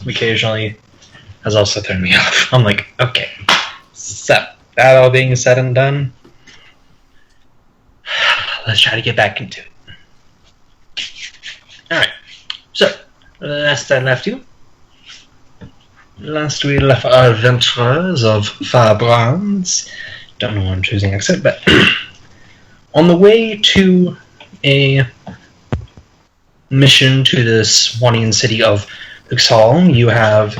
occasionally has also thrown me off. I'm like, okay, so that all being said and done, let's try to get back into it. Alright, so, last we left our adventurers of Firebrand. Don't know why I'm choosing accent, but on the way to a mission to the Swanian city of Uxhall, you have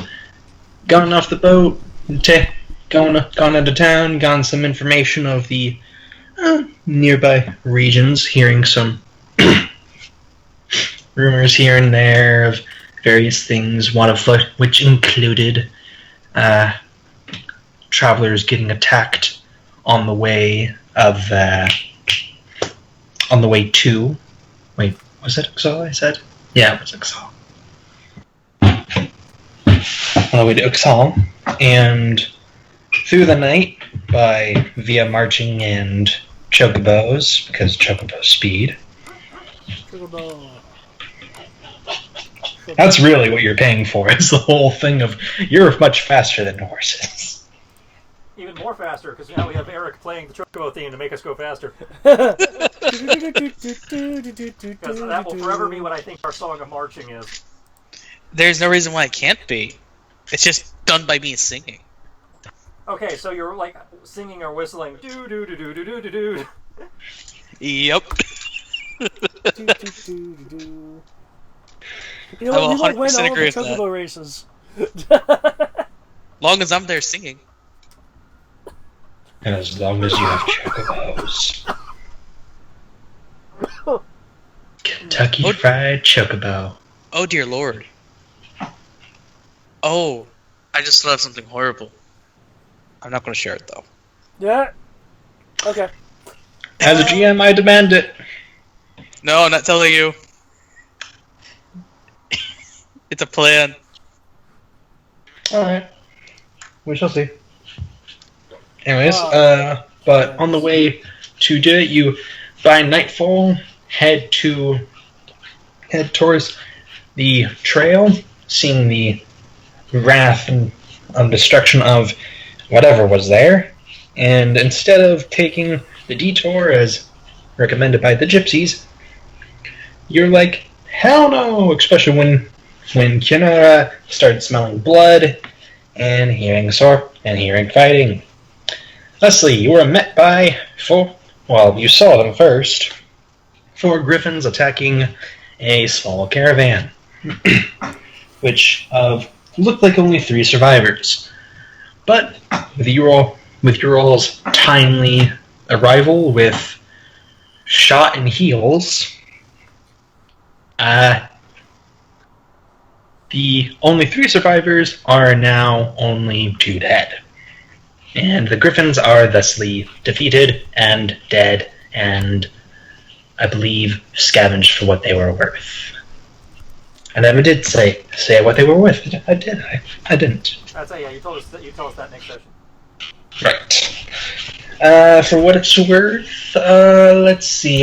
gone off the boat, gone into town, gotten some information of the nearby regions, hearing some rumors here and there of various things, one of which included travelers getting attacked on the way to... Wait, was it Uxhall I said? Yeah, it was Uxhall. On the way to Uxhall, and through the night, via marching and chocobos, because chocobo speed. Chocobo. That's really what you're paying for, is the whole thing of, you're much faster than horses. Even more faster, because now we have Eric playing the chocobo theme to make us go faster. Because that will forever be what I think our song of marching is. There's no reason why it can't be. It's just done by me singing. Okay, so you're like singing or whistling. Do do do do do do do do. Yep. You know, I will you might win 100% all agree the with chocobo races. Long as I'm there singing. And as long as you have chocobos. Kentucky Fried Chocobo. Oh dear lord. Oh, I just thought of something horrible. I'm not going to share it though. Yeah. Okay. As a GM, I demand it. No, I'm not telling you. It's a plan. Alright. We shall see. Anyways, but on the way to do it, you, by nightfall, head towards the trail, seeing the wrath and destruction of whatever was there, and instead of taking the detour as recommended by the gypsies, you're like, hell no, especially when Kinnara started smelling blood and hearing fighting. Leslie, you were met by you saw them first. 4 griffins attacking a small caravan, which looked like only 3 survivors. But with your all's timely arrival with shot and heals, the only 3 survivors are now only 2 dead. And the griffins are thusly defeated and dead and, I believe, scavenged for what they were worth. I never did say what they were worth. I didn't. That's yeah. You told us that next session. Right. For what it's worth, let's see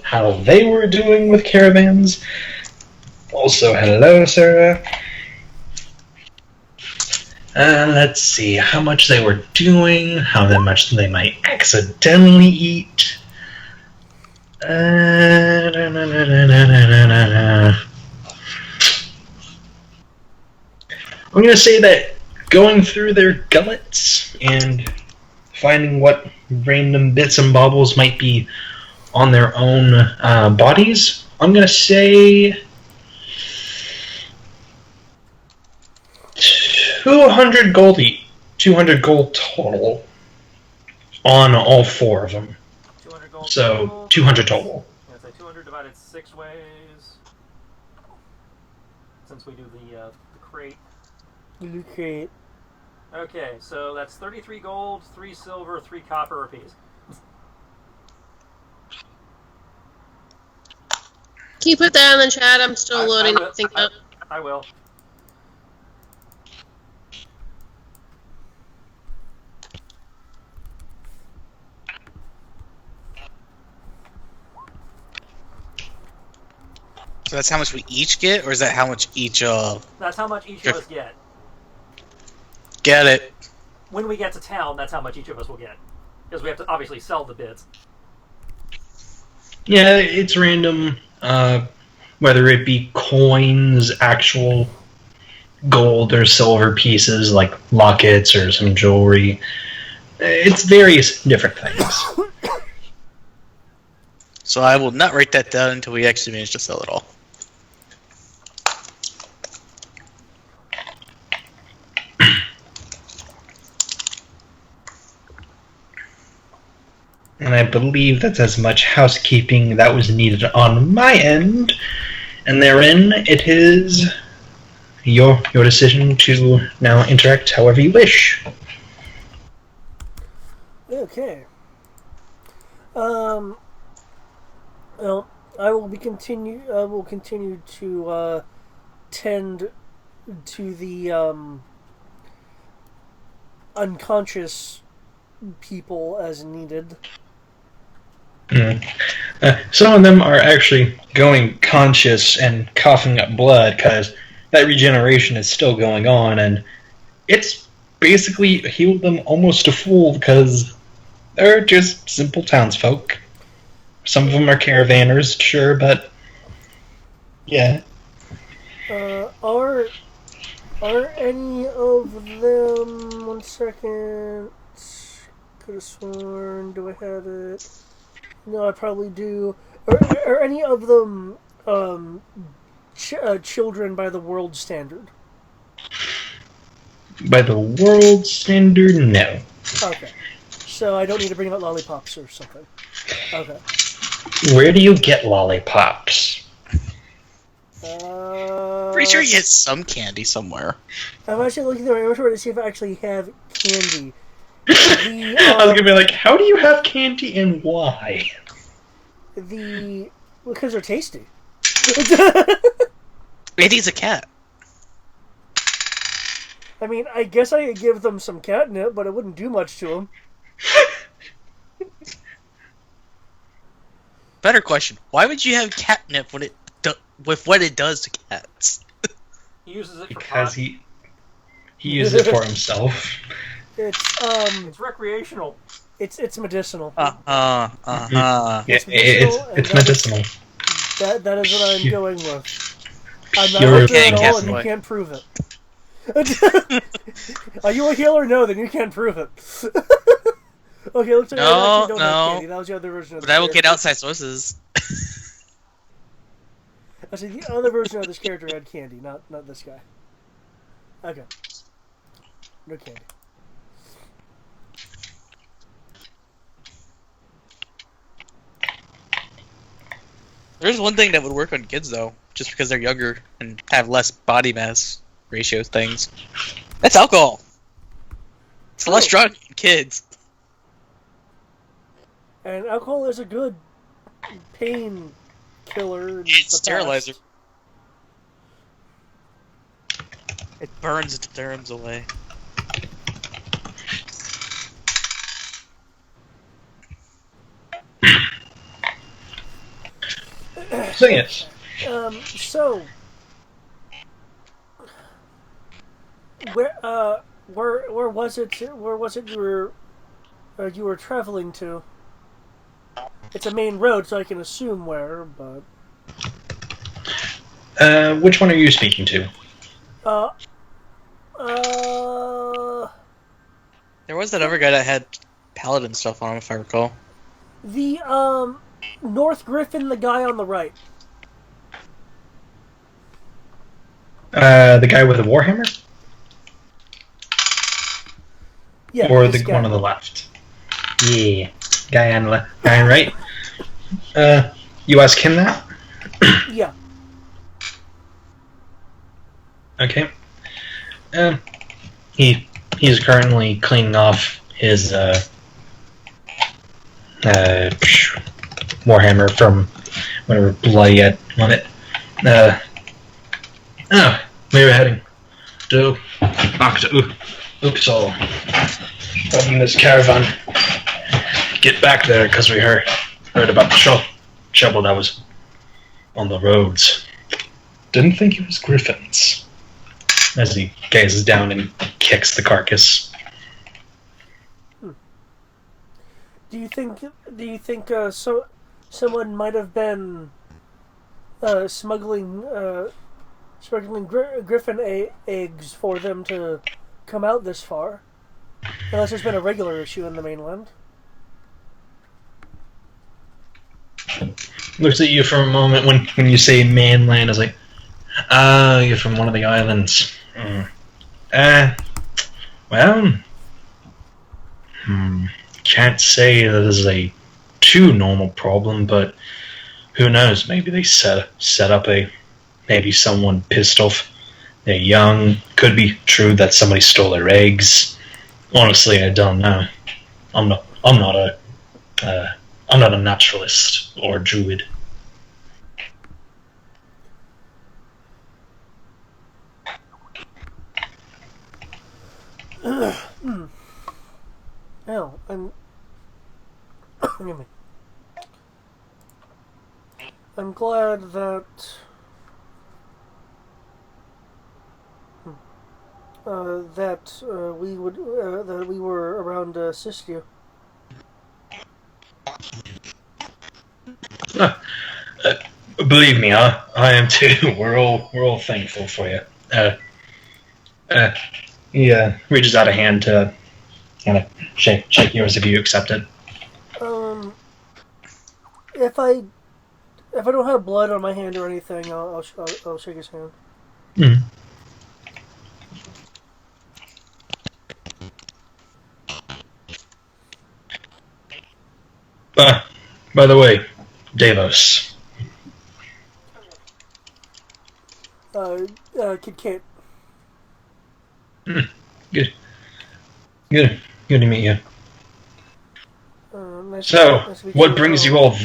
how they were doing with caravans. Also, hello, Sarah. Let's see how much they were doing, how much they might accidentally eat. I'm going to say that going through their gullets and finding what random bits and baubles might be on their own bodies, I'm going to say 200 gold each. 200 gold total on all 4 of them. 200 gold. So, total. 200 total. Yeah, say 200 divided 6 ways. Since we do the crate. The crate. Okay, so that's 33 gold, 3 silver, 3 copper apiece. Can you put that in the chat? I'm still loading everything up. I will. So that's how much we each get, or is that how much each, That's how much each of us get. Get it. When we get to town, that's how much each of us will get. Because we have to obviously sell the bits. Yeah, it's random, whether it be coins, actual gold or silver pieces, like lockets or some jewelry. It's various different things. So I will not write that down until we actually manage to sell it all. And I believe that's as much housekeeping that was needed on my end. And therein, it is your decision to now interact however you wish. Okay. Well, I will continue to tend to the unconscious people as needed. Some of them are actually going conscious and coughing up blood because that regeneration is still going on, and it's basically healed them almost to full because they're just simple townsfolk. Some of them are caravanners, sure, but yeah. Are any of them? 1 second. Could have sworn. Do I have it? No, I probably do. Are any of them children by the world standard? By the world standard, no. Okay. So I don't need to bring out lollipops or something. Okay. Where do you get lollipops? Pretty sure you get some candy somewhere. I'm actually looking through my inventory to see if I actually have candy. I was gonna be like, how do you have candy and why? Because they're tasty. Eddie's a cat. I mean, I guess I could give them some catnip, but it wouldn't do much to them. Better question: why would you have catnip with what it does to cats? He uses it for Because fun. he uses it for himself. It's recreational. It's medicinal. Yeah, It's medicinal, it's medicinal. That is what I'm going with. I'm not You're a healer at all, cat and you boy. can't prove it. Are you a healer? No, then you can't prove it. Okay, looks like I actually don't have candy. That was the other version of But this I will get character. outside sources. I said the other version of this character had candy, not this guy. Okay. No candy. There's one thing that would work on kids though, just because they're younger and have less body mass ratio things. That's alcohol. It's less drug in kids. And alcohol is a good pain killer. in It's the sterilizer. past. It burns the germs away. So yes. So where was it you were traveling to? It's a main road, so I can assume where, but Which one are you speaking to? There was that other guy that had paladin stuff on him, if I recall. the North Griffin, the guy on the right. The guy with the warhammer, Yeah, or this the guy. one on the left? Yeah, guy on right. You ask him that? Yeah. Okay. He's currently cleaning off his warhammer from whatever blood he had on it. We were heading to Uppsala. Helping this caravan get back there because we heard about the trouble that was on the roads. didn't think it was griffins. As he gazes down and kicks the carcass. Do you think someone might have been smuggling griffin eggs for them to come out this far? Unless there's been a regular issue in the mainland. Looks at you for a moment when you say mainland. Is like, you're from one of the islands. Well, can't say that this is a too normal problem, but who knows? Maybe they set up maybe someone pissed off. They're young. Could be true that somebody stole their eggs. Honestly, I don't know. I'm not a naturalist or druid. Oh, I'm glad that that we were around to assist you. Believe me, I am too. We're all thankful for you. He reaches out a hand to kind of shake yours if you accept it. If I don't have blood on my hand or anything, I'll shake his hand. Mm. By the way, Davos. Kid Kate. Good to meet you. Nice So, to meet what brings you all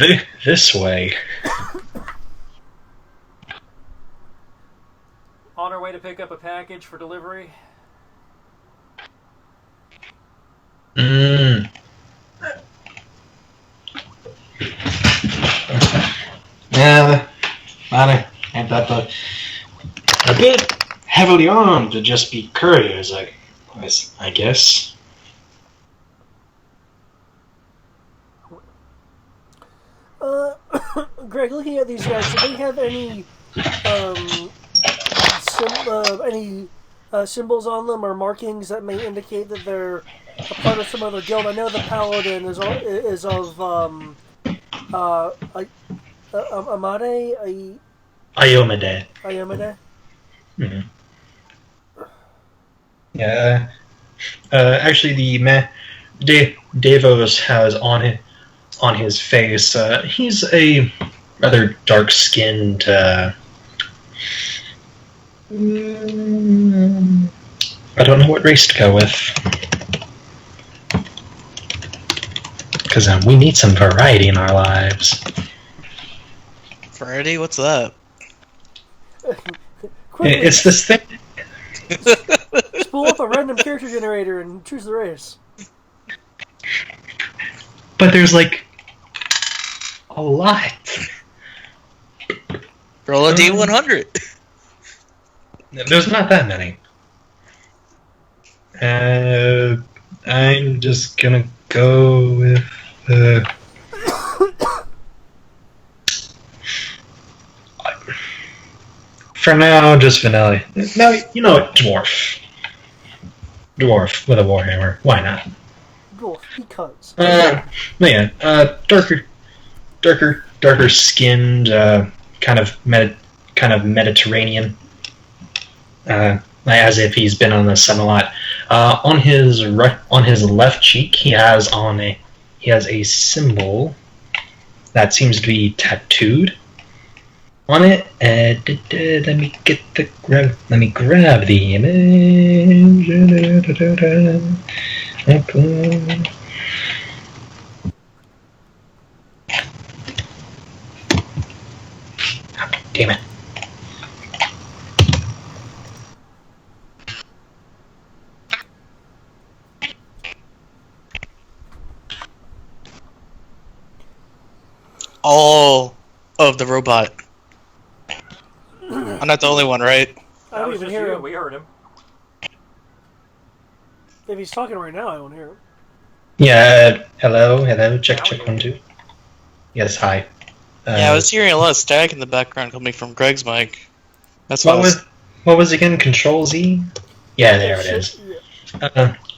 this way? On our way to pick up a package for delivery. Yeah, ain't that a bit heavily armed to just be couriers, I guess. Greg, looking at these guys, do they have any symbols on them or markings that may indicate that they're a part of some other guild? I know the paladin is of Amade. Iomade. Iomade. Mm-hmm. Yeah. Actually, Davos has on his face. He's a rather dark-skinned. I don't know what race to go with, because we need some variety in our lives. Variety? What's that? It's this thing. Spool up a random character generator and choose the race. But there's like a lot. Roll a D100. There's not that many. I'm just gonna go with. For now, just vanilla. Now, you know what? Dwarf with a warhammer. Why not? Dwarf, because. Yeah. Darker skinned, kind of Mediterranean. As if he's been on the sun a lot. On his left cheek, he has a symbol that seems to be tattooed on it. Let me grab the image. Damn it. All of the robot on I'm not the only one, right? I don't even hear him. We heard him. If he's talking right now, I don't hear him. Yeah, hello, check, 1, 2. Yes, hi. Yeah, I was hearing a lot of static in the background coming from Greg's mic. That's what what was again? Control Z? Yeah, there it is.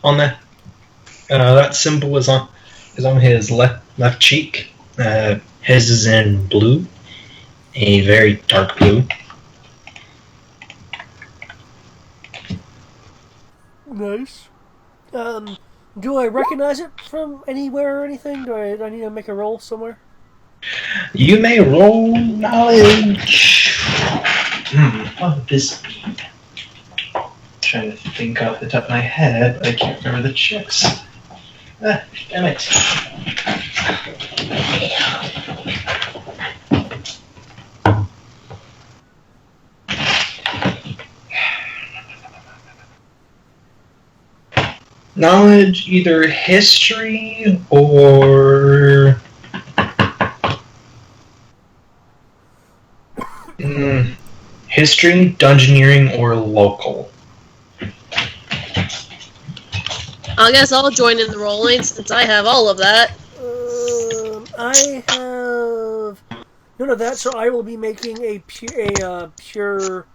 On that symbol is on his left cheek. His is in blue, a very dark blue. Nice. Do I recognize it from anywhere or anything? Do I need to make a roll somewhere? You may roll knowledge. What would this be? Trying to think off the top of my head, but I can't remember the checks. Damn it. Knowledge, either history or history, dungeoneering, or local. I guess I'll join in the rolling since I have all of that. I have none of that, so I will be making a pure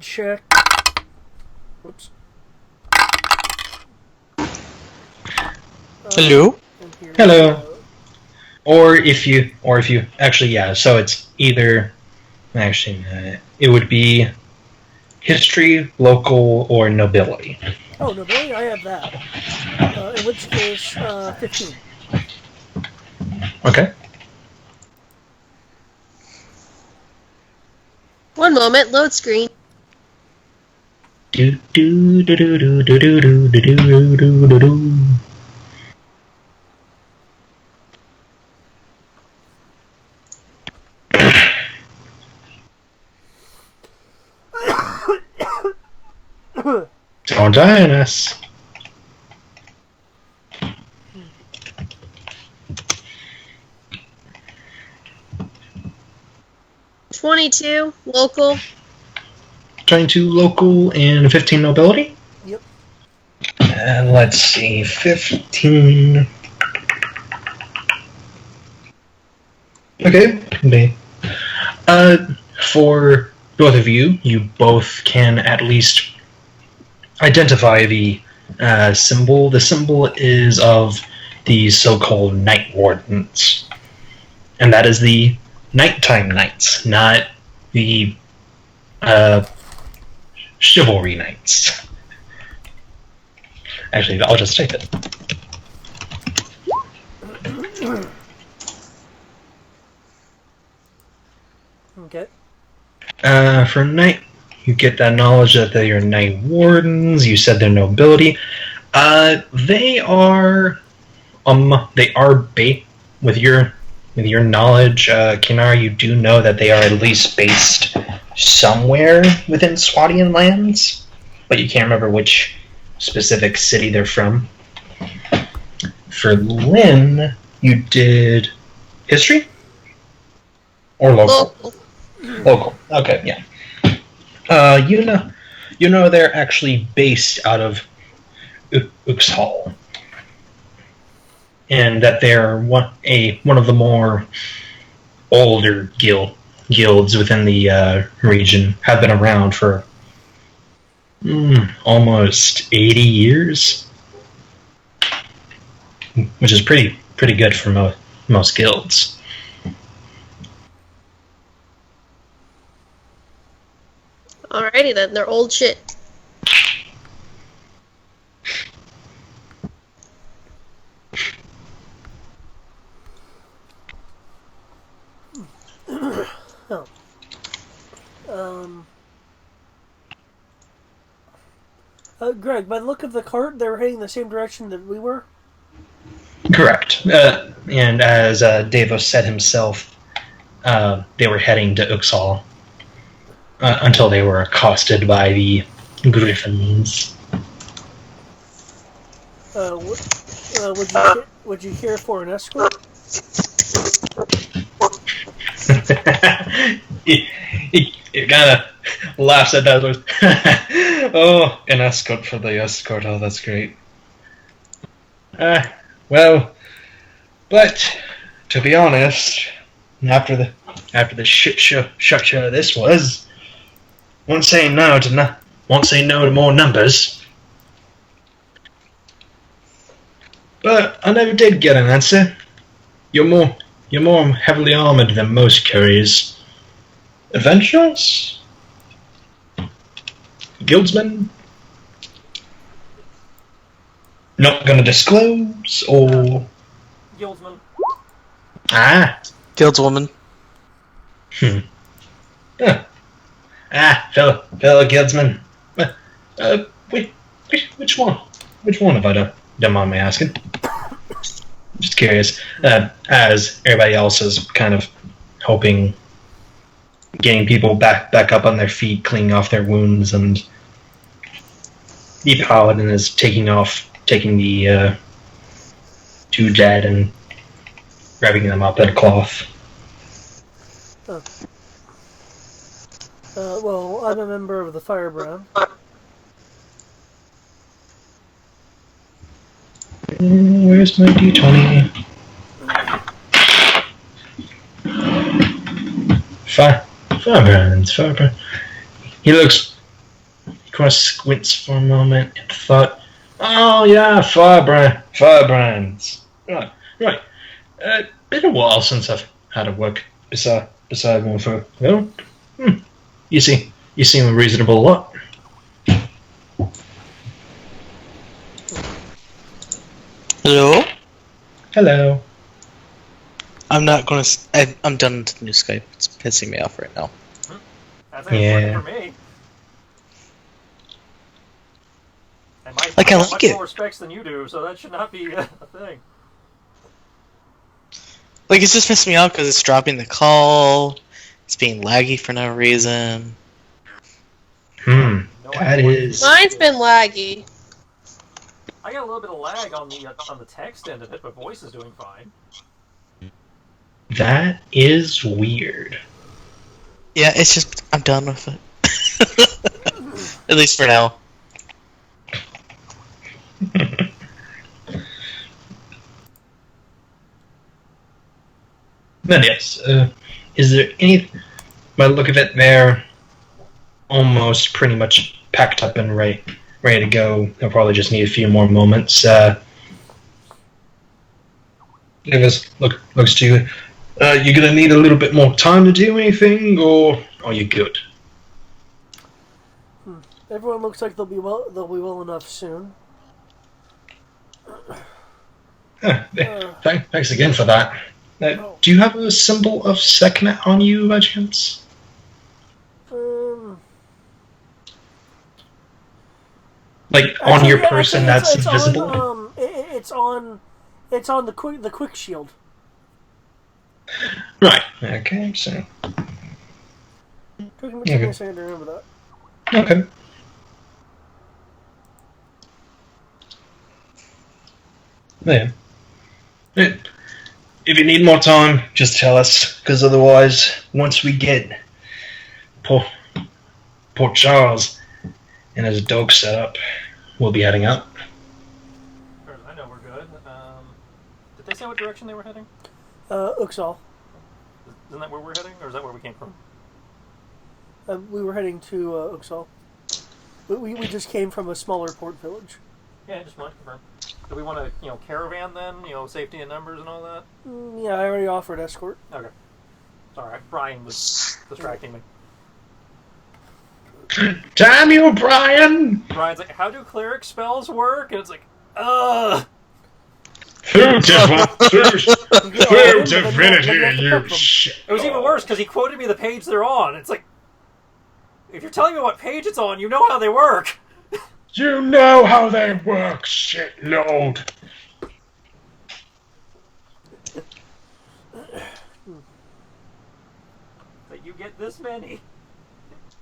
check. Whoops. Hello? Hello. Or if you actually, yeah, so it's either, actually, it would be history, local, or nobility. Oh, nobility, I have that. In which case, 15. Okay. One moment, load screen. Do do do do do do do do do do do do. Don't die on us. $22 local. 22 local and 15 nobility? Yep. And let's see, 15. Okay. For both of you, you both can at least identify the symbol. The symbol is of the so-called Night Wardens. And that is the nighttime knights, not the chivalry knights. Actually, I'll just type it. Okay. For knight, you get that knowledge that they are Night Wardens. You said their nobility. They are with your knowledge, Kinar, you do know that they are at least based somewhere within Swadian lands, but you can't remember which specific city they're from. For Lynn, you did history or local? Local. Okay, yeah. You know they're actually based out of Uxhall, and that they're one of the more older guilds within the region. Have been around for almost 80 years, which is pretty good for most guilds. Alrighty then, they're old shit. Greg, by the look of the cart, they were heading the same direction that we were? Correct. And as Davos said himself, they were heading to Uxhall until they were accosted by the Griffins. Would you care for an escort? He kind of laughs at that. Oh, an escort for the escort. Oh, that's great. Well, but to be honest, after the shit show this was, won't say no to more numbers. But I never did get an answer. You're more heavily armored than most couriers. Adventurers? Guildsmen? Not gonna disclose, or... Guildsman. Ah. Guildswoman. Fellow guildsman. Which one? Which one have I done? Don't mind me asking. Just curious. As everybody else is kind of hoping, getting people back up on their feet, cleaning off their wounds, and the paladin is taking the two dead and wrapping them up in a cloth. Well, I'm a member of the Firebrand. Where's my D20? Firebrand. He kind of squints for a moment and thought, oh yeah, Firebrands. Right. Been a while since I've had to work beside one for, well, you seem a reasonable lot. Hello? Hello. I'm not gonna. I'm done with the new Skype. It's pissing me off right now. That's working for me. And I I have like much it. more respects than you do, so that should not be a thing. Like, it's just pissing me off because it's dropping the call. It's being laggy for no reason. That is... Mine's been laggy. I got a little bit of lag on the text end of it, but voice is doing fine. That is weird. Yeah, it's just I'm done with it. At least for now. Then yes, is there any... By the look of it, they're almost pretty much packed up and ready to go. They'll probably just need a few more moments. Looks to you. You gonna need a little bit more time to do anything, or are you good? Everyone looks like they'll be well enough soon. Thanks again for that. Do you have a symbol of Sekhmet on you, by chance? Like on your person, that's visible. It's on the quick shield. Right. Okay. So. Took me a second to remember that. Okay. Yeah. If you need more time, just tell us, because otherwise, once we get Port Charles and his dog set up, we'll be heading up. I know we're good. Did they say what direction they were heading? Uxal. Isn't that where we're heading, or is that where we came from? We were heading to Uxal. We just came from a smaller port village. Yeah, I just want to confirm. Do we want to, caravan then? Safety in numbers and all that? Yeah, I already offered escort. Okay. Sorry, Brian was distracting me. Damn you, Brian! Brian's like, how do cleric spells work? And it's like, ugh! Through divinity, you shit. It was even worse because he quoted me the page they're on. It's like, if you're telling me what page it's on, you know how they work. You know how they work, shitlord. But you get this many.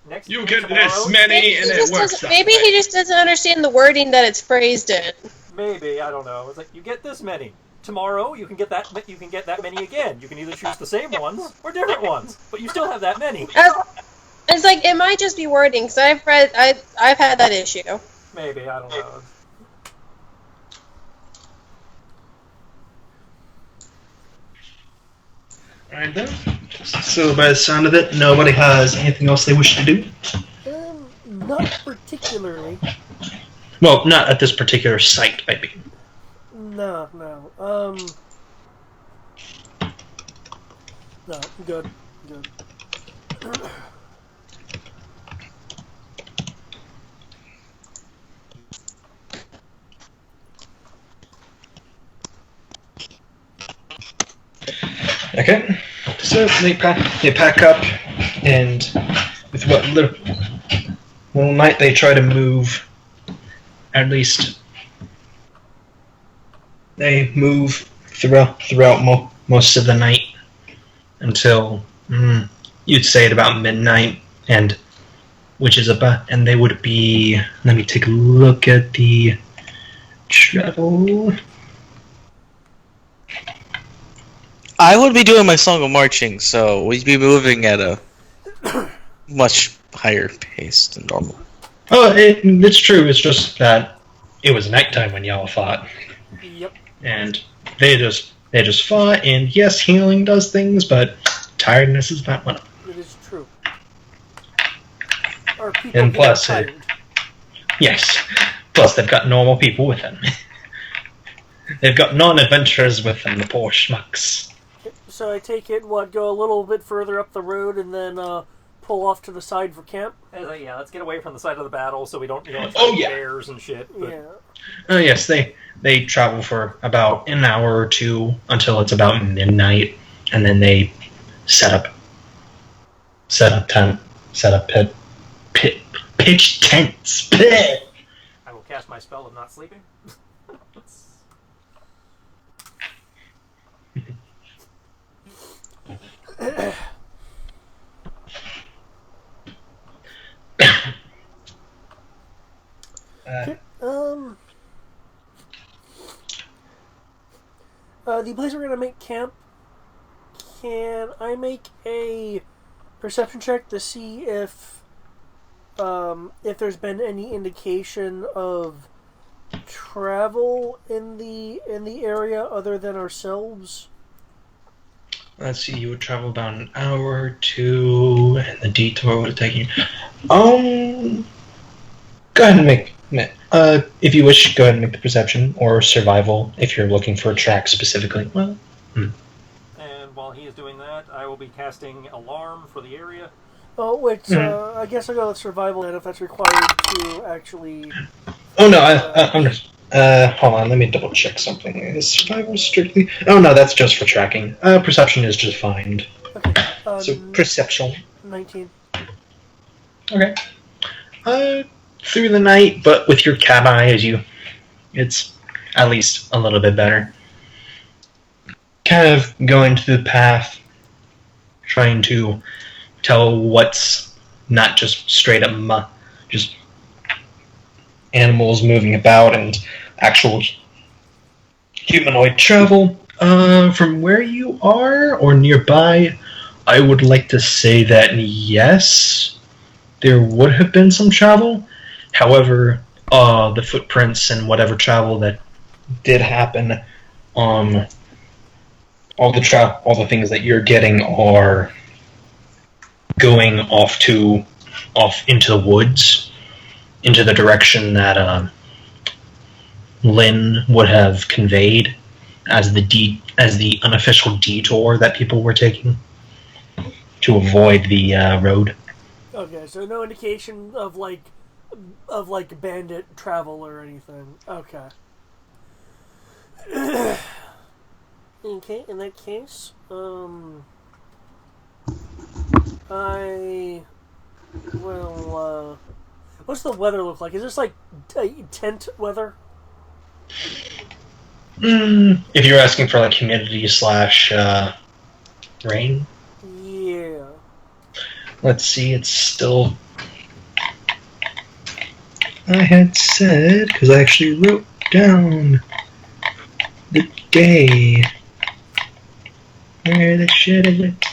Next You get this many, and it works. Maybe he just doesn't understand the wording that it's phrased in. Maybe, I don't know. It's like, you get this many. Tomorrow you can get that many again. You can either choose the same ones or different ones, but you still have that many. It's like it might just be wording because I've had that issue. Maybe, I don't know. Alright then. So by the sound of it, nobody has anything else they wish to do? Not particularly. Well, not at this particular site, I mean. No. No, good. Okay, so they pack up, and with what little might they try to move, at least they move throughout most of the night until you'd say at about midnight, and which is about, and they would be. Let me take a look at the travel. I would be doing my song of marching, so we'd be moving at a much higher pace than normal. Oh, it's true. It's just that it was nighttime when y'all fought. Yep. And they just fought, and yes, healing does things, but tiredness is not one of them. It is true. Or people And plus, tired. Yes. Plus, they've got normal people with them. They've got non-adventurers with them, the poor schmucks. So I take it, go a little bit further up the road and then pull off to the side for camp? Yeah, let's get away from the site of the battle so we don't, bears and shit. But... Yeah. Yes, they travel for about an hour or two until it's about midnight, and then they set up pitch tents. Pit. I will cast my spell of not sleeping. The place we're going to make camp, can I make a perception check to see if there's been any indication of travel in the area other than ourselves? Let's see, you would travel about an hour or two, and the detour would have taken you. Go ahead and make. If you wish, go ahead and make the perception or survival if you're looking for a track specifically. Well, And while he is doing that, I will be casting alarm for the area. Oh, which I guess I'll go with survival then if that's required to actually. Oh no, I'm just. Hold on, let me double check something. Is survival strictly? Oh no, that's just for tracking. Perception is just find. Okay. So perception. 19. Okay. Through the night, but with your cat eye it's at least a little bit better. Kind of going through the path, trying to tell what's not just straight up just animals moving about and actual humanoid travel. From where you are or nearby, I would like to say that yes, there would have been some travel. However, the footprints and whatever travel that did happen, all the things that you're getting are going off into the woods, into the direction that Lynn would have conveyed as the unofficial detour that people were taking to avoid the road. Okay, so no indication of bandit travel or anything. Okay. Okay, in that case, I will, what's the weather look like? Is this like tent weather? If you're asking for like humidity / rain? Yeah. Let's see, it's still... I had said, because I actually wrote down the day. Where the shit is it?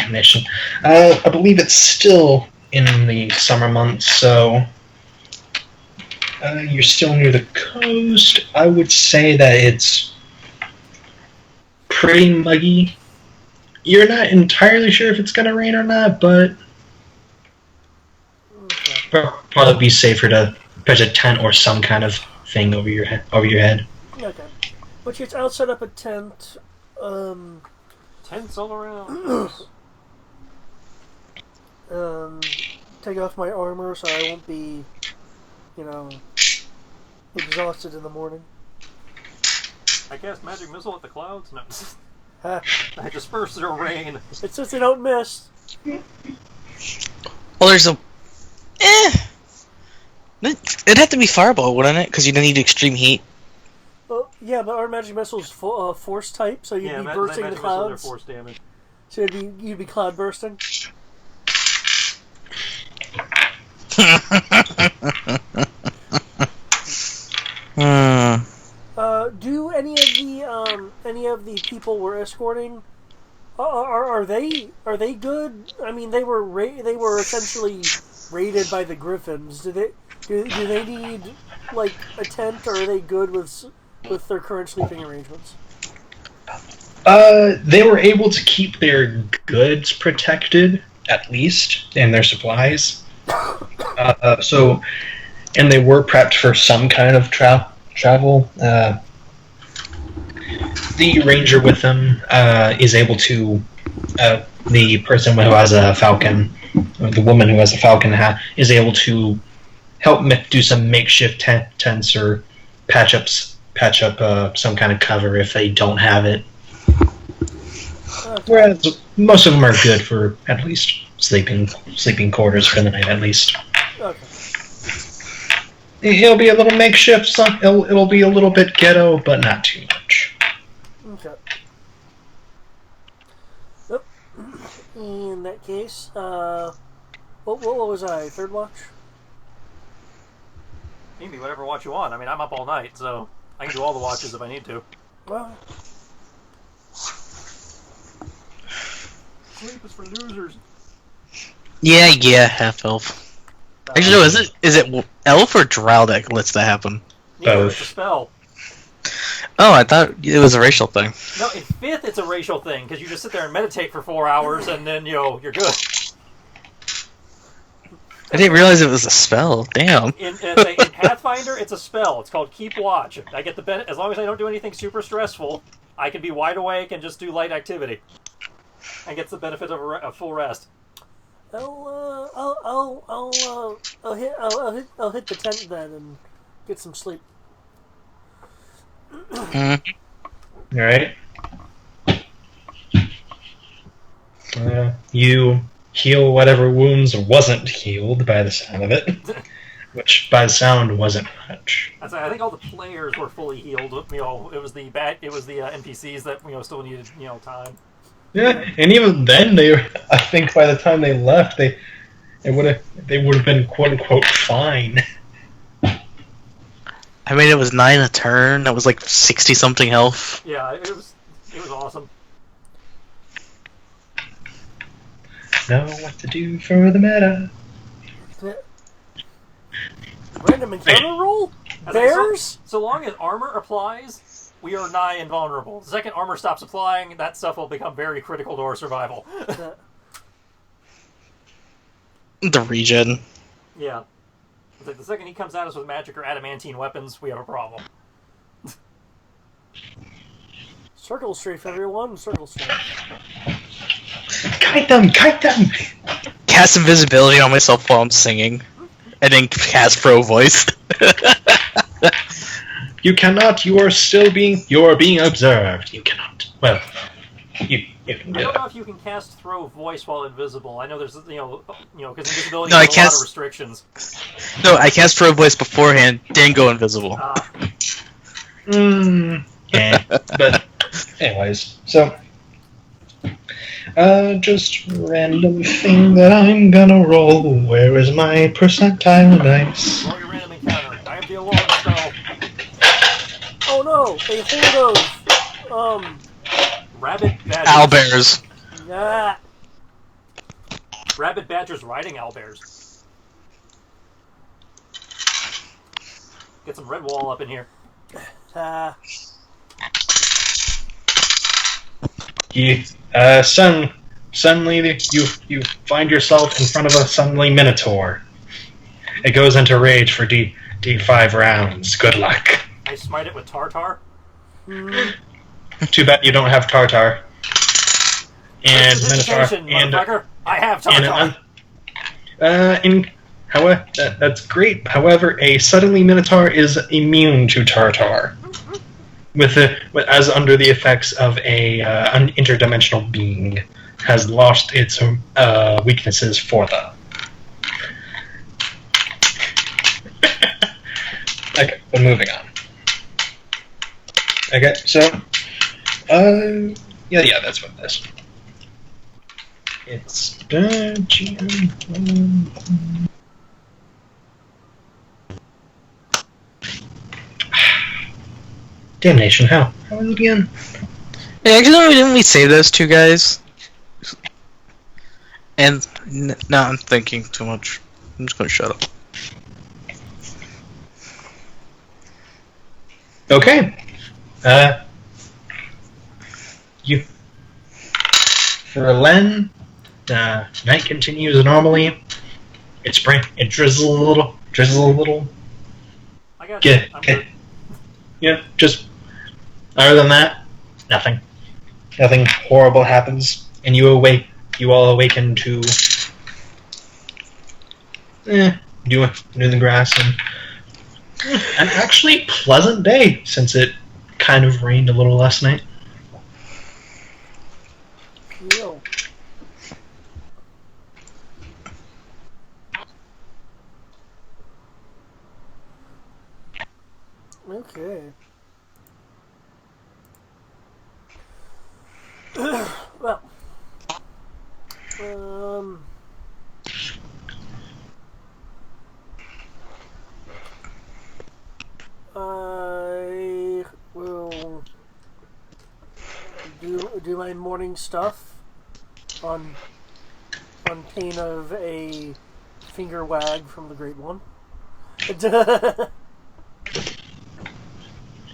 recognition. I believe it's still in the summer months, so you're still near the coast. I would say that it's pretty muggy. You're not entirely sure if it's going to rain or not, but probably be safer to pitch a tent or some kind of thing over your head. Okay. But it's I'll set up a tent. Tents all around. Take off my armor so I won't be, exhausted in the morning. I cast magic missile at the clouds. No. Ha. I disperse their rain. It's just they don't miss. Well, there's a... It'd have to be fireball, wouldn't it? Because you don't need extreme heat. Well, yeah, but our magic missile is force type, so you'd be bursting the magic clouds. missiles are force damage. So you'd be cloud bursting. Do any of the people we're escorting are they good? I mean, they were essentially raided by the Griffins. Do they need like a tent, or are they good with their current sleeping arrangements? They were able to keep their goods protected, at least, and their supplies. And they were prepped for some kind of travel. The ranger with them is able to. The person who has a falcon, or the woman who has a falcon, is able to help do some makeshift tents or patch up some kind of cover if they don't have it. Whereas most of them are good for at least sleeping quarters for the night, at least. Okay. It'll be a little makeshift. It'll be a little bit ghetto, but not too much. Okay. Yep. In that case, what was I? Third watch? You can be whatever watch you want. I mean, I'm up all night, so I can do all the watches if I need to. Well, sleep is for losers. Yeah, half elf. Actually, no, is it elf or drow that lets that happen? Neither, it's a spell. Oh, I thought it was a racial thing. No, in 5th it's a racial thing, because you just sit there and meditate for 4 hours, and then, you're good. I didn't realize it was a spell. Damn. In Pathfinder, it's a spell. It's called Keep Watch. I get the benefit, as long as I don't do anything super stressful, I can be wide awake and just do light activity. And gets the benefit of a full rest. I'll hit the tent then and get some sleep. All right. You heal whatever wounds wasn't healed by the sound of it, which by the sound wasn't much. I think all the players were fully healed. It was the NPCs that still needed time. Yeah, and even then, I think by the time they left, they would have been quote unquote fine. I mean, it was 9 a turn. That was like 60 something health. Yeah, it was awesome. Know what to do for the meta. Random encounter roll? Bears? So long as armor applies, we are nigh invulnerable. The second armor stops applying, that stuff will become very critical to our survival. The regen. Yeah. It's like the second he comes at us with magic or adamantine weapons, we have a problem. Circle strafe, everyone. Circle strafe. Kite them! Cast invisibility on myself while I'm singing. And then cast pro voice. You cannot. You are being observed. You cannot. Well, you can do I don't it. know if you can cast throw voice while invisible. I know there's because invisibility No, has a lot of restrictions. No, I cast pro voice beforehand, then go invisible. Yeah. But anyways, so just random thing that I'm gonna roll. Where is my percentile dice? Roll your random encounter. I have the alarm spell. Oh no! A horde of Rabbit badgers. Owlbears. nah. Rabid badgers riding owlbears. Get some red wall up in here. Suddenly you find yourself in front of a suddenly minotaur. It goes into rage for D5 rounds. Good luck. I smite it with tartar. Too bad you don't have tartar. And minotaur motherfucker. I have tartar. However, that's great. However, a suddenly minotaur is immune to tartar, as under the effects of an interdimensional being has lost its weaknesses for them. Okay, but moving on. Okay, so yeah, that's what it is. It's Damnation, how is it again? Yeah, actually, didn't we save those two guys? And now I'm thinking too much. I'm just gonna shut up. Okay. For Len, night continues normally. It's spring. It drizzles a little. I got you. I'm good. Yeah, just other than that, nothing. Nothing horrible happens, and you all awaken to new in the grass, and an actually pleasant day since it kind of rained a little last night. Cool. Okay. Well, I will do my morning stuff on pain of a finger wag from the Great One.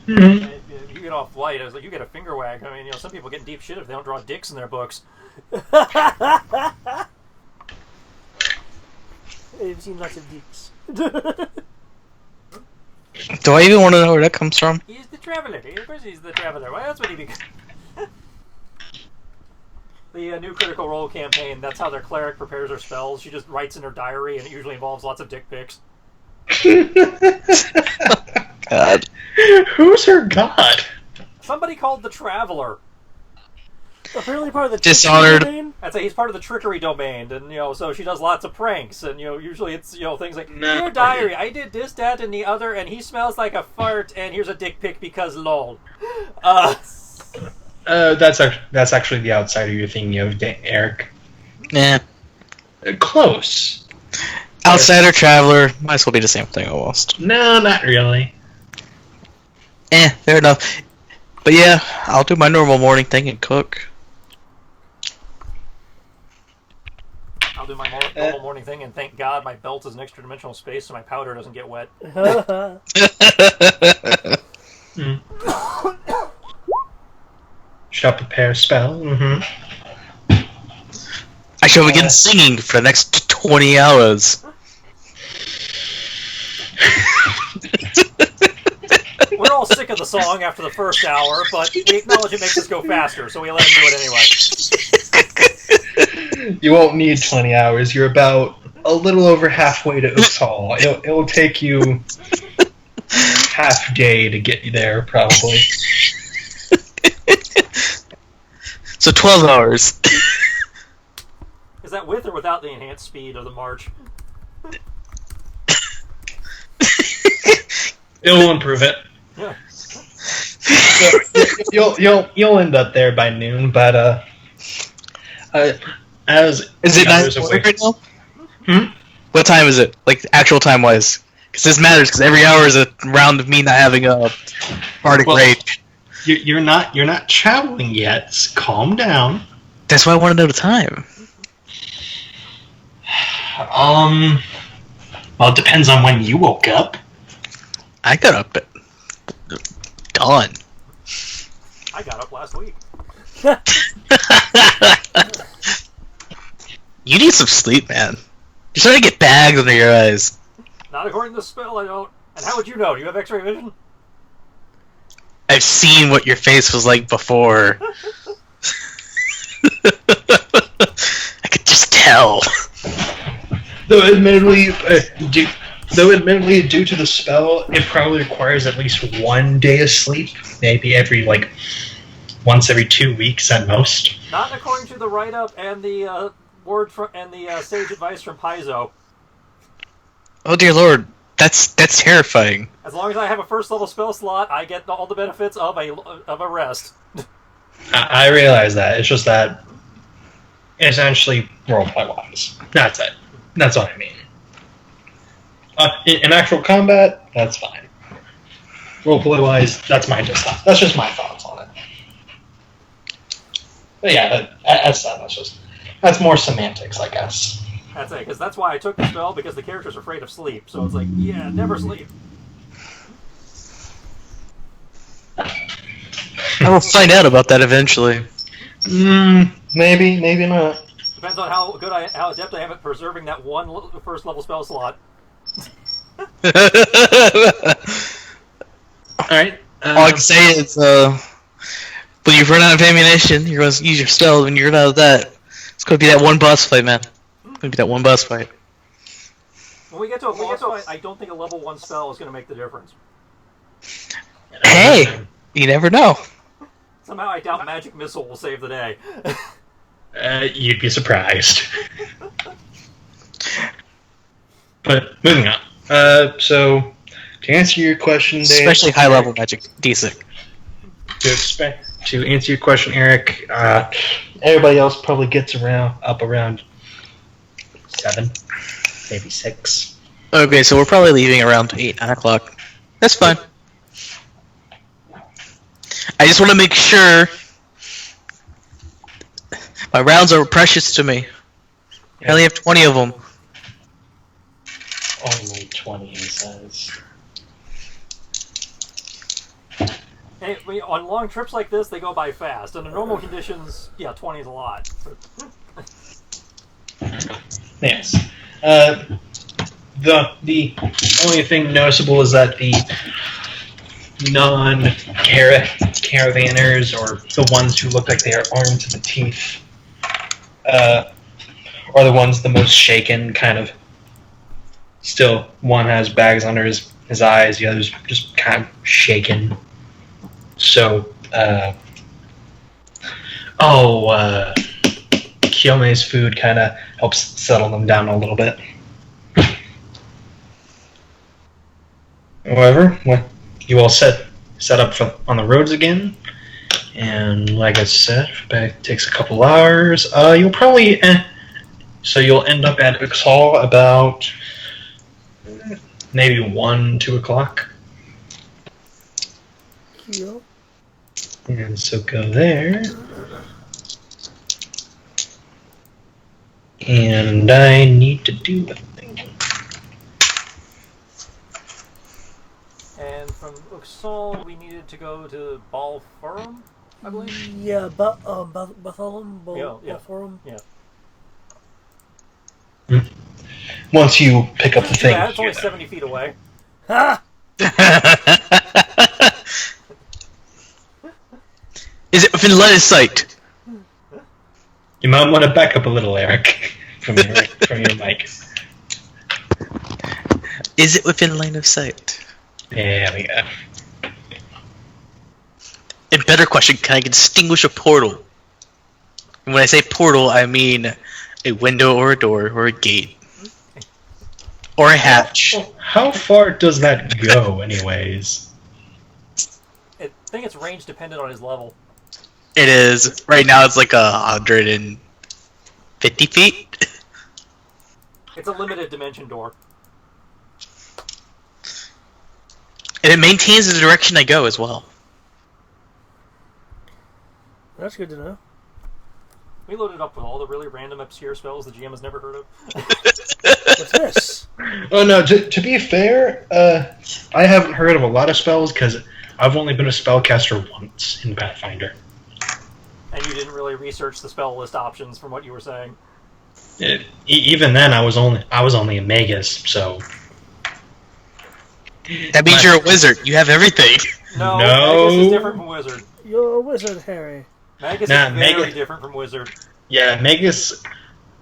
Mm-hmm. You get off light. I was like, you get a finger wag. I mean, some people get deep shit if they don't draw dicks in their books. I've seen lots of dicks. Do I even want to know where that comes from? He's the traveler. Of course he's the traveler. Why else would he be? The new Critical Role campaign, that's how their cleric prepares her spells. She just writes in her diary, and it usually involves lots of dick pics. God. Who's her god? Somebody called the Traveler. Apparently part of the Dishonored. domain. I'd say he's part of the trickery domain, and so she does lots of pranks, and usually it's things like your diary. I did this, that, and the other, and he smells like a fart, and here's a dick pic because lol. That's actually the outsider you're thinking of, Eric. Yeah. Close. Outsider, traveler, might as well be the same thing almost. No, not really. Fair enough. But yeah, I'll do my normal morning thing and cook. I'll do my normal morning thing, and thank God my belt is an extra dimensional space so my powder doesn't get wet. Shall prepare a spell. Mm-hmm. I shall begin singing for the next 20 hours. We're all sick of the song after the first hour, but we acknowledge it makes us go faster, so we let him do it anyway. You won't need 20 hours. You're about a little over halfway to Oaks Hall. It'll take you half day to get you there, probably. So 12 hours. Is that with or without the enhanced speed of the march? It'll improve it. Yeah. So, you'll end up there by noon, but as is it 9 away right now? What time is it? Like actual time wise? Because this matters. Because every hour is a round of me not having a bardic rage. You're not traveling yet. Calm down. That's why I want to know the time. Well, it depends on when you woke up. I got up at dawn. I got up last week. You need some sleep, man. You're starting to get bags under your eyes. Not according to the spell, I don't. And how would you know? Do you have X-ray vision? I've seen what your face was like before. I could just tell. Though admittedly, due to the spell, it probably requires at least 1 day of sleep. Maybe once every 2 weeks at most. Not according to the write-up and the word from and the sage advice from Paizo. Oh dear lord, that's terrifying. As long as I have a first level spell slot, I get all the benefits of a rest. I realize that. It's just that, essentially, roleplay wise, that's it. That's what I mean. In actual combat, that's fine. Roleplay wise, that's just my thoughts on it. But yeah, that's more semantics, I guess. That's it, because that's why I took the spell, because the character's afraid of sleep. So it's like, yeah, never sleep. I will find out about that eventually. Maybe not. Depends on how adept I am at preserving that one first level spell slot. Alright. All I can say is, when you run out of ammunition, you're going to use your spell. When you run out of that, it's going to be that one boss fight, man. It's going to be that one boss fight. When we get to a boss fight, I don't think a level 1 spell is going to make the difference. Hey, you never know. Somehow I doubt Magic Missile will save the day. You'd be surprised. But moving on. So to answer your question, Dave, Especially high level magic, decent. To answer your question, Eric, everybody else probably gets up around 7, maybe 6. Okay, so we're probably leaving around 8, 9 o'clock. That's fine. I just want to make sure my rounds are precious to me. I only have 20 of them. Only 20, he says. Hey, on long trips like this, they go by fast. Under normal conditions, yeah, 20 is a lot. Yes. The only thing noticeable is that the non-caravanners, or the ones who look like they are armed to the teeth, are the ones the most shaken, kind of. Still, one has bags under his eyes, the other's just kind of shaken. So, Kyome's food kind of helps settle them down a little bit. However, you all set up on the roads again, and like I said, it takes a couple hours. You'll probably you'll end up at Uxhall about maybe 1, 2 o'clock. Yeah. And so go there. And I need to do a thing. And from Uxal, we needed to go to Balforum, I believe? Yeah, Bathalum, Yeah. Forum. Yeah. Once you pick up the thing. Yeah, it's only 70 feet away. Ha! Is it within line of sight? You might want to back up a little, Eric, from your mic. Is it within line of sight? There we go. And better question, can I distinguish a portal? And when I say portal, I mean a window or a door or a gate. Or a hatch. How far does that go, anyways? I think it's range dependent on his level. It is. Right now it's like 150 feet. It's a limited dimension door. And it maintains the direction I go as well. That's good to know. We loaded up with all the really random, obscure spells the GM has never heard of. What's this? Oh no, to be fair, I haven't heard of a lot of spells because I've only been a spellcaster once in Pathfinder. And you didn't really research the spell list options from what you were saying. Even then, I was only a magus, so... That means you're a wizard. You have everything. No, No. Magus is different from Wizard. You're a wizard, Harry. Magus Nah, is very Magus- different from Wizard. Yeah, magus...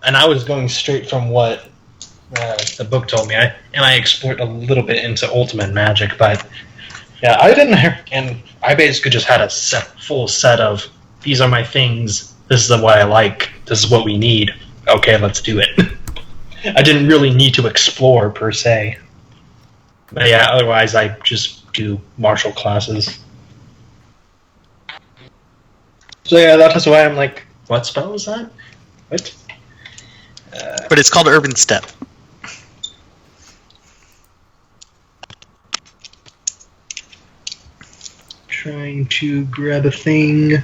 And I was going straight from what the book told me. I explored a little bit into Ultimate Magic, but... Yeah, I didn't... And I basically just had a full set of, these are my things, this is what I like, this is what we need. Okay, let's do it. I didn't really need to explore, per se. But yeah, otherwise I just do martial classes. So yeah, that's why I'm like, what spell is that? What? But it's called Urban Step. Trying to grab a thing.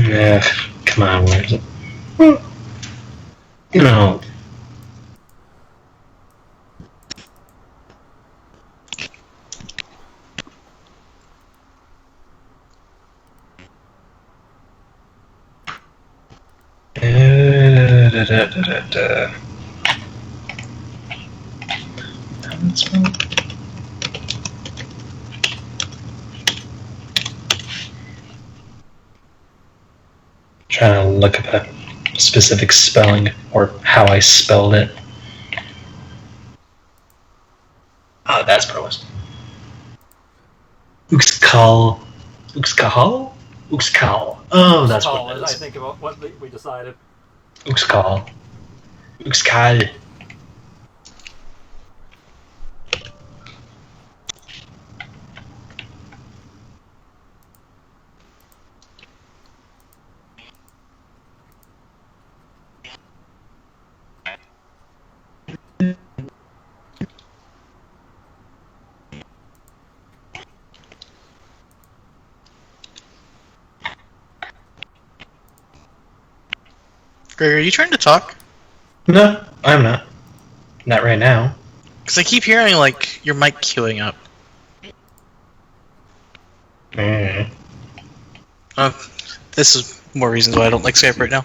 Yeah, come on, where is it? Well, you know. How does it spell? Trying to look up a specific spelling or how I spelled it. Oh, that's what it was. Uxkhal. Uxkhal? Uxkhal. Oh, that's Call what it I is. think about what we decided. Uxkhal. Uxkhal. Greg, are you trying to talk? No, I'm not. Not right now. Because I keep hearing, like, your mic queuing up. Mm. This is more reasons why I don't like Skype right now.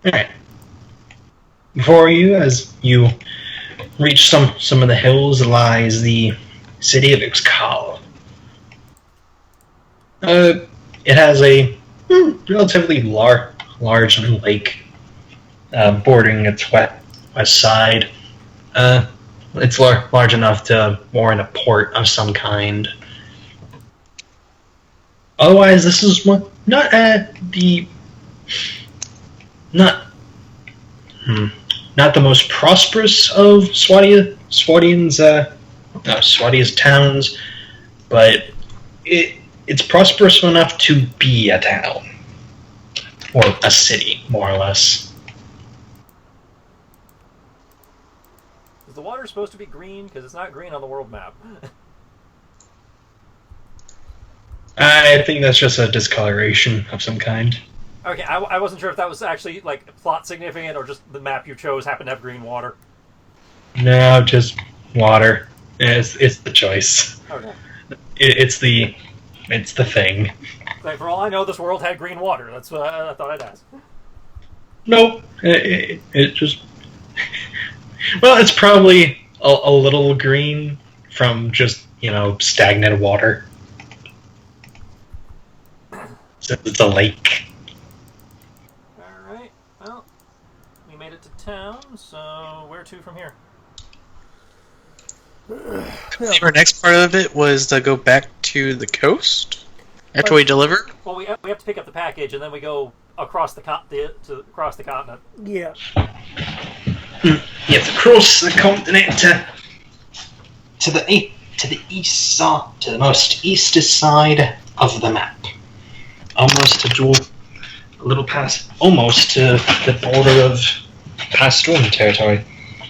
Alright. Before you, as you reach some of the hills, lies the city of Uxkhal. It has a relatively large lake bordering its west side. It's large enough to warrant a port of some kind. Otherwise, this is not the most prosperous of Swadia's towns, but it's prosperous enough to be a town. Or a city, more or less. Is the water supposed to be green? Because it's not green on the world map. I think that's just a discoloration of some kind. Okay, I wasn't sure if that was actually like plot significant or just the map you chose happened to have green water. No, just water. It's the choice. Okay. It's the thing. Like, for all I know, this world had green water. That's what I thought I'd ask. Nope. It just... Well, it's probably a little green from just, stagnant water. So it's a lake. Alright, well, we made it to town, so where to from here? Our next part of it was to go back to the coast. After we deliver? Well, we have to pick up the package, and then we go across the across the continent. Yeah. You have to cross the continent to the east side, to the most eastern side of the map. Almost to draw a little past, almost to the border of Pastoran territory.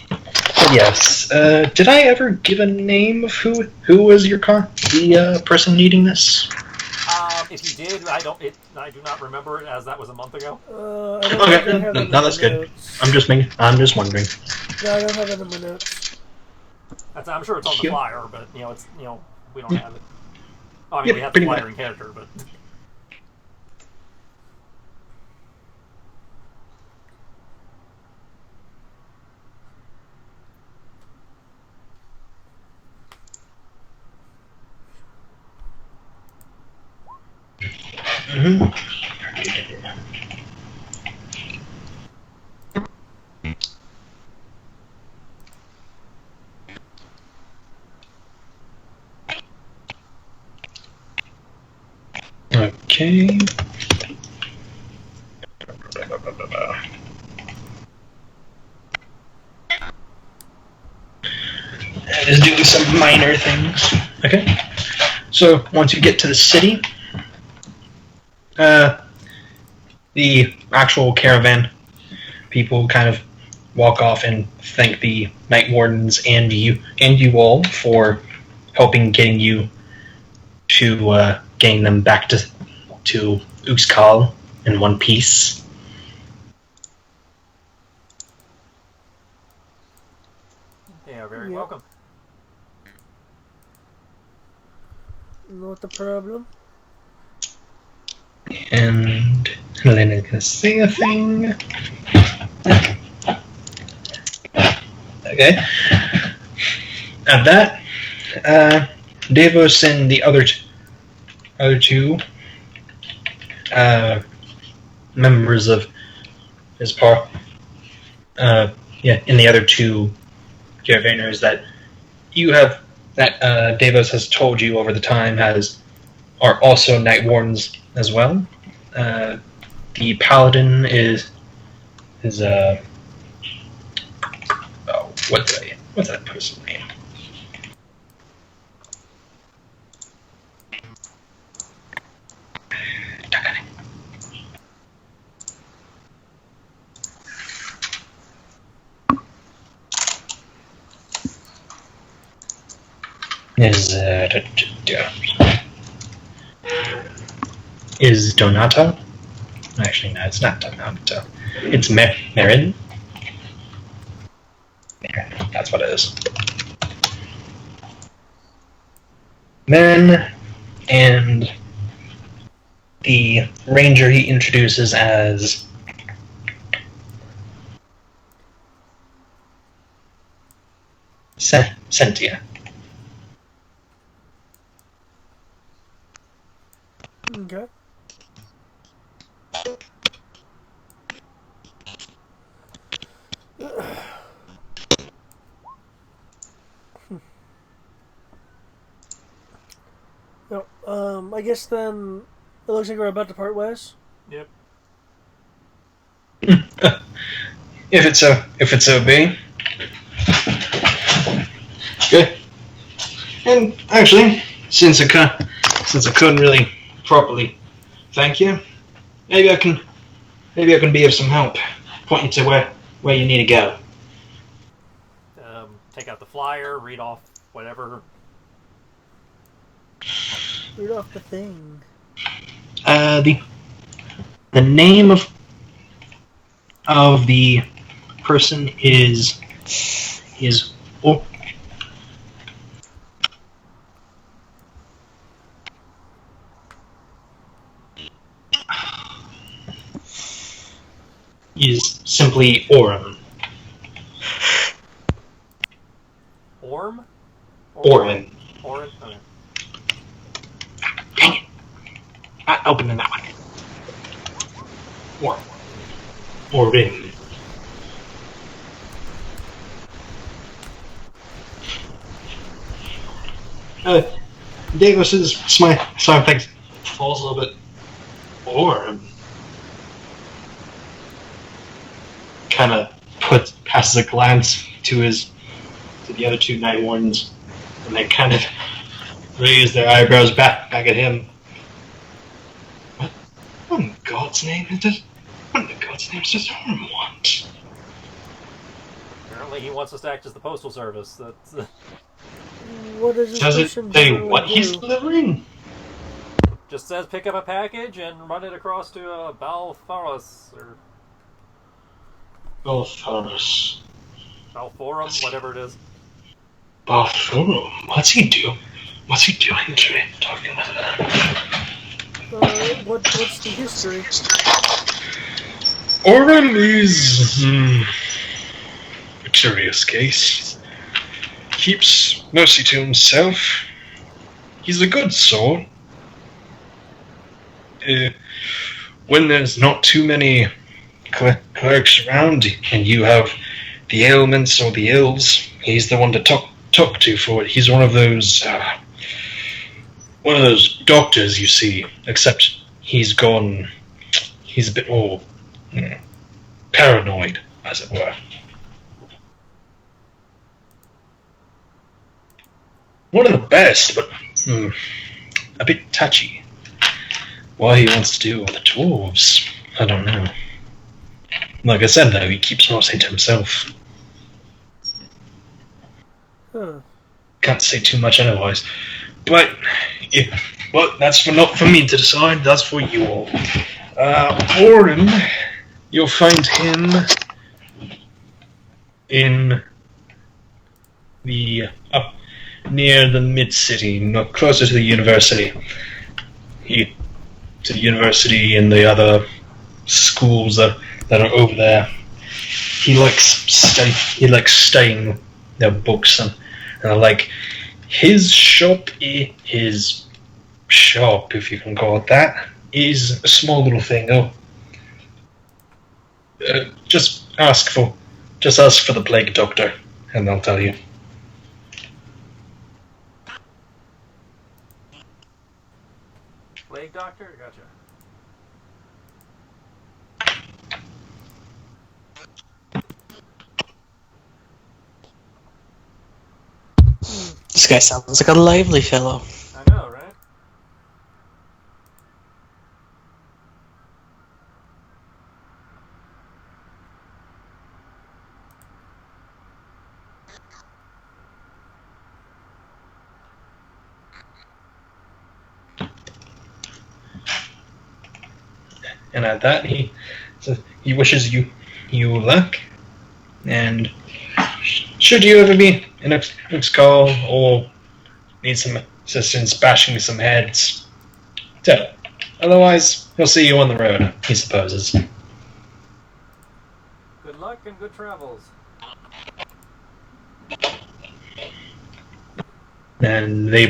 But yes, did I ever give a name of who was the person needing this? If you did, I do not remember it, as that was a month ago. Okay, no, that's good. I'm just wondering. No, I don't have it in my notes. I'm sure it's on the flyer, but we don't have it. Oh, I mean, Yeah, we have the pretty flyer much. in character, but Mm-hmm. Okay. Just doing some minor things. Okay. So once you get to the city, the actual caravan people kind of walk off and thank the night wardens and you all for helping getting you to getting them back to Uxkhal in one piece. they are very welcome. Not the problem. And Helena's gonna say a thing. Okay. At that, Davos and the other two members of his part, and the other two caravanners that Davos has told you over the time are also night wardens as well. The paladin is what's that person's name? Is Donato? Actually, no, it's not Donato. It's Marin. That's what it is. Then, and the ranger he introduces as Sentia. Okay. No, I guess then it looks like we're about to part ways. Yep. If it's so be. Good. And actually, since I couldn't really properly thank you, maybe I can be of some help. Point you to where you need to go. Take out the flyer, read off whatever. Read off the thing. The name of the person is simply Orm. Orm? Orm. Orm? Okay. Dang it! Not opening that one. Orm. Davis is my son thanks falls a little bit over him. Kind of passes a glance to the other two night ones, and they kind of raise their eyebrows back at him. What in God's name is this? What in God's name does this horn want? Apparently, he wants us to act as the postal service. That's. What does this Does it person say generally what he's do? delivering? Just says pick up a package and run it across to Baltharos or Baltharos. Balforum, whatever it is. Balforum? What's he do? What's he doing today? Talking about that. What's the history? Oren is a curious case. Keeps mostly to himself. He's a good sort. When there's not too many clerks around and you have the ailments or the ills, he's the one to talk to for it. He's one of those doctors you see, except he's a bit more paranoid, as it were. One of the best, but a bit touchy. What he wants to do with the dwarves, I don't know. Like I said, though, he keeps mostly to himself. Huh. Can't say too much otherwise. But that's not for me to decide. That's for you all. Orin, you'll find him in the up near the mid-city, closer to the university. To the university and the other schools that are over there. He likes studying their books and like his shop, if you can call it that, is a small little thing. Just ask for the plague doctor, and they'll tell you. Plague doctor? Gotcha. This guy sounds like a lively fellow. I know, right? And at that, he wishes you luck, and should you ever be in a call or need some assistance bashing some heads, tell him. Otherwise, he'll see you on the road, he supposes. Good luck and good travels. And they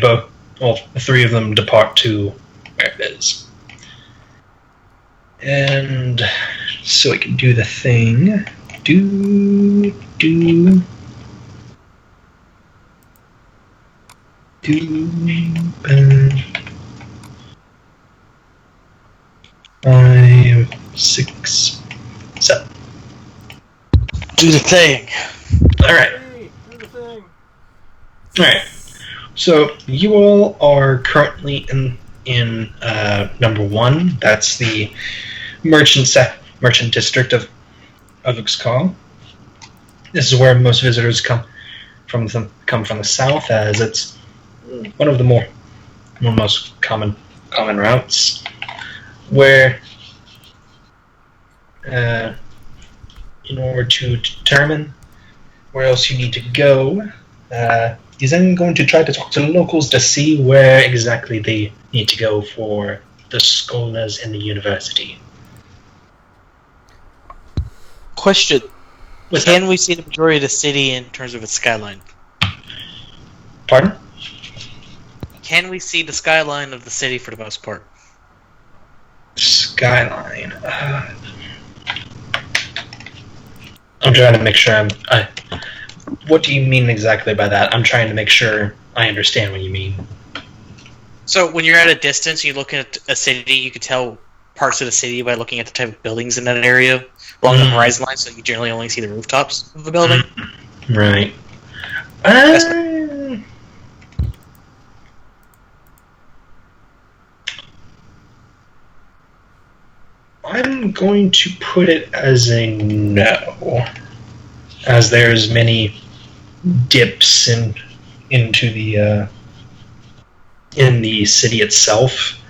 all three of them depart to where it is. And so I can do the thing. Five, 6, 7. Do the thing. Alright. Hey, do the thing. Alright. So you all are currently in number 1. That's the merchant district of Uxcal. This is where most visitors come from the south, as it's one of the most common routes. Where, in order to determine where else you need to go, he's then going to try to talk to the locals to see where exactly they need to go for the scholars in the university. Question. What's Can that? we see the majority of the city in terms of its skyline? Pardon? Can we see the skyline of the city for the most part? Skyline. I'm trying to make sure what do you mean exactly by that? I'm trying to make sure I understand what you mean. So when you're at a distance, you look at a city, you can tell parts of the city by looking at the type of buildings in that area along the horizon line, so you generally only see the rooftops of the building. Right. I'm going to put it as a no, as there's many dips into the in the city itself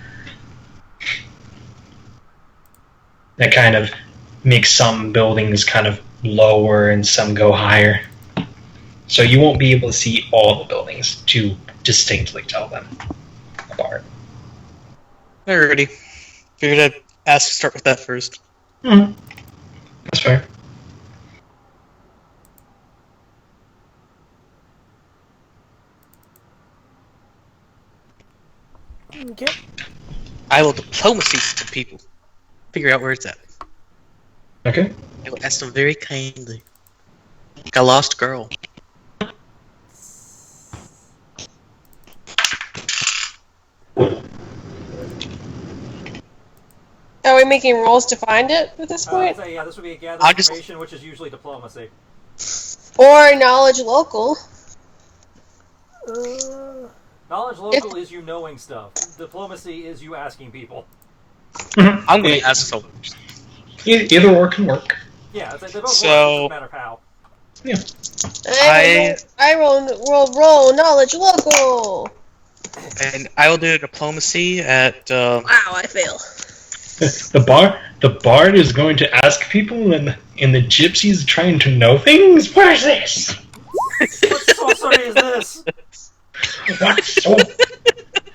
that kind of makes some buildings kind of lower and some go higher. So you won't be able to see all the buildings to distinctly tell them apart. Alrighty. Figured I'd start with that first. Mm-hmm. That's fair. Okay. I will diplomacy some people. Figure out where it's at. Okay. I will ask them very kindly. Like a lost girl. Are we making rolls to find it at this point? Yeah, this would be a gather I'll just- information, which is usually diplomacy. Or knowledge local? Knowledge local is you knowing stuff. Diplomacy is you asking people. Mm-hmm. I'm going to ask someone. Either or can work. Yeah, they both So- work. It doesn't matter how. Yeah. I roll knowledge local. And I will do diplomacy at. Wow, I fail. The bard is going to ask people, and the gypsies trying to know things. What is this? What sorcery is this? What so?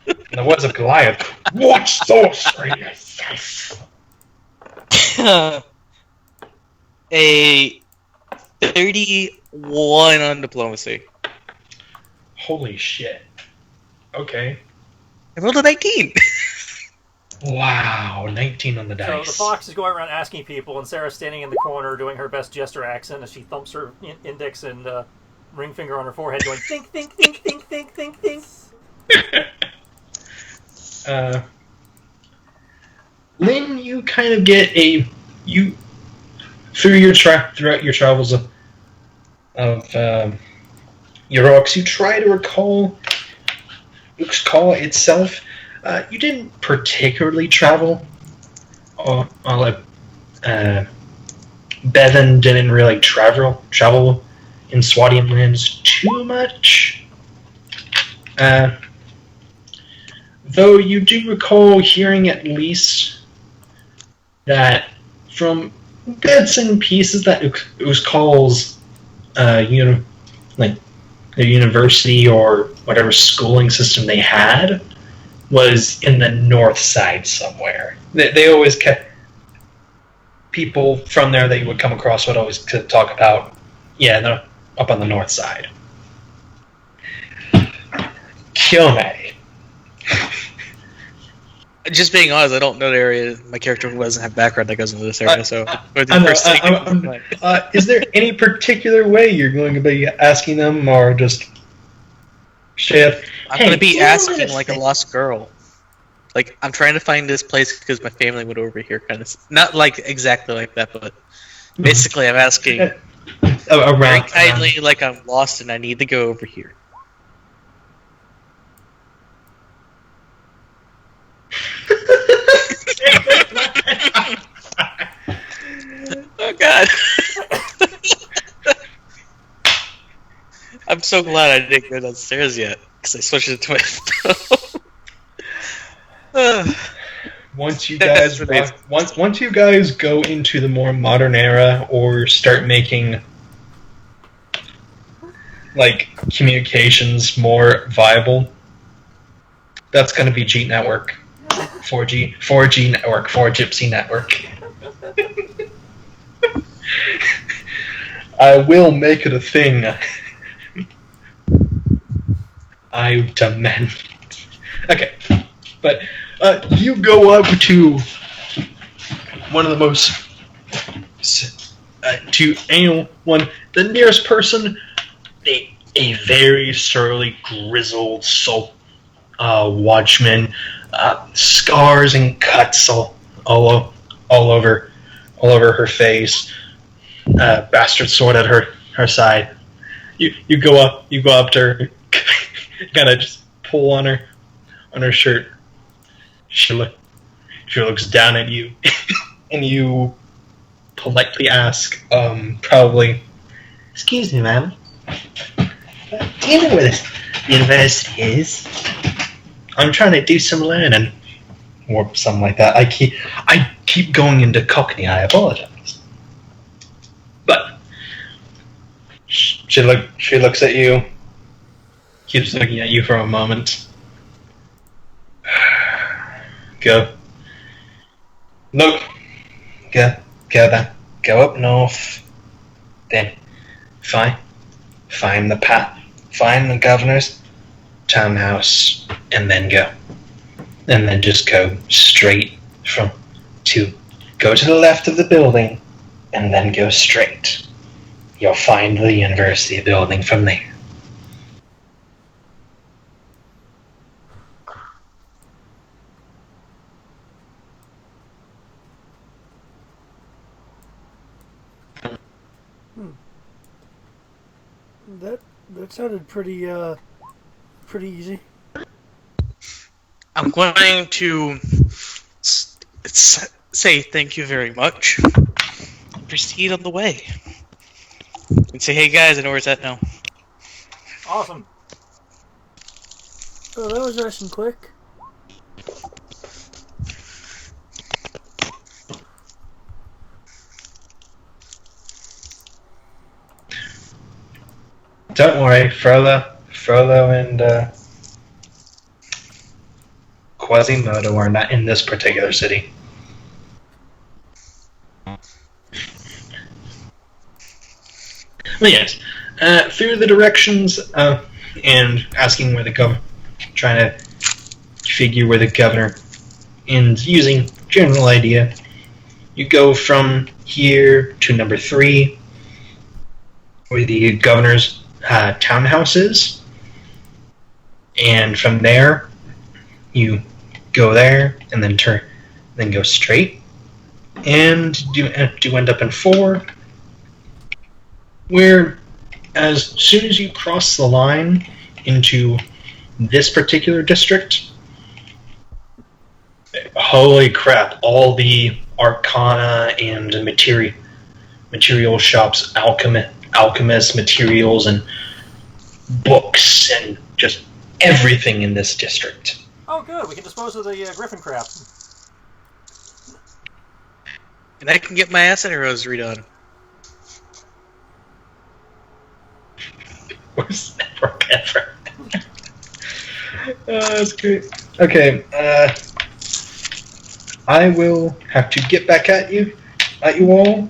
In the words of Goliath, what sorcery is this? A 31 on diplomacy. Holy shit. Okay. I rolled a 19. Wow, 19 on the So dice. the fox is going around asking people, and Sarah's standing in the corner doing her best jester accent as she thumps her index and ring finger on her forehead, going think, think, think, think, think, think, think. Lynn, you kind of get throughout your travels of Yorox, you try to recall Luke's call itself. You didn't particularly travel. Bevan didn't really travel in Swadian lands too much. Though you do recall hearing at least that from bits and pieces that Uxkal's the university or whatever schooling system they had was in the north side somewhere. They always kept people from there that you would come across would always talk about, they're up on the north side. Kill me. Just being honest, I don't know the area. My character doesn't have background that goes into this area, so... Is there any particular way you're going to be asking them, or just... I'm going to be asking like a lost girl. Like, I'm trying to find this place because my family went over here, kind of. Not like exactly like that, but basically I'm asking very kindly, like I'm lost and I need to go over here. Oh God! I'm so glad I didn't go downstairs yet because I switched it to my phone. Once you guys once you guys go into the more modern era or start making like communications more viable, that's going to be G Network, 4G network, 4 Gypsy network. I will make it a thing. I demand. Okay, but you go up to one of the most to anyone, the nearest person, a very surly, grizzled, watchman, scars and cuts all over her face. Bastard sword at her side. You go up to her, kind of just pull on her shirt. She looks down at you, and you politely ask, probably, "Excuse me, ma'am. Do you know where this university is? I'm trying to do some learning," or something like that. I keep going into Cockney. I apologize, but she looks at you, keeps looking at you for a moment. Go. Look. Go then. Go up north. Then find the path. Find the governor's townhouse, and then go. And then just go straight go to the left of the building, and then go straight. You'll find the university building from there. That sounded pretty easy. I'm going to say thank you very much. Proceed on the way. And say, hey guys, I know where it's at now. Awesome. Oh, that was nice and quick. Don't worry, Frollo and Quasimodo are not in this particular city. But yes, through the directions and asking where the governor, trying to figure where the governor, and using general idea, you go from here to number 3, where the governor's townhouse is, and from there you go there and then go straight, and do end up in 4, where as soon as you cross the line into this particular district, holy crap, all the arcana and material shops, alchemist materials and books and just everything in this district. Oh, good. We can dispose of the griffin crap. And I can get my acid arrows redone. Worst ever ever. That's great. Okay, I will have to get back at you all.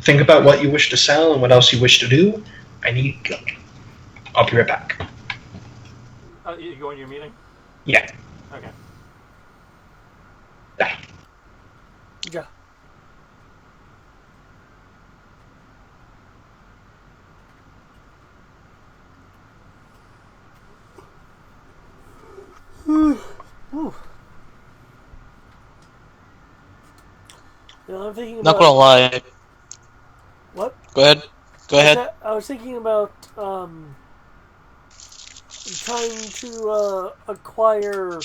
Think about what you wish to sell and what else you wish to do. I need to go. I'll be right back. You going to your meeting? Yeah. Okay. Bye. Yeah. Ooh. You know, I'm thinking about... Not gonna lie. What? Go ahead. I was thinking about trying to acquire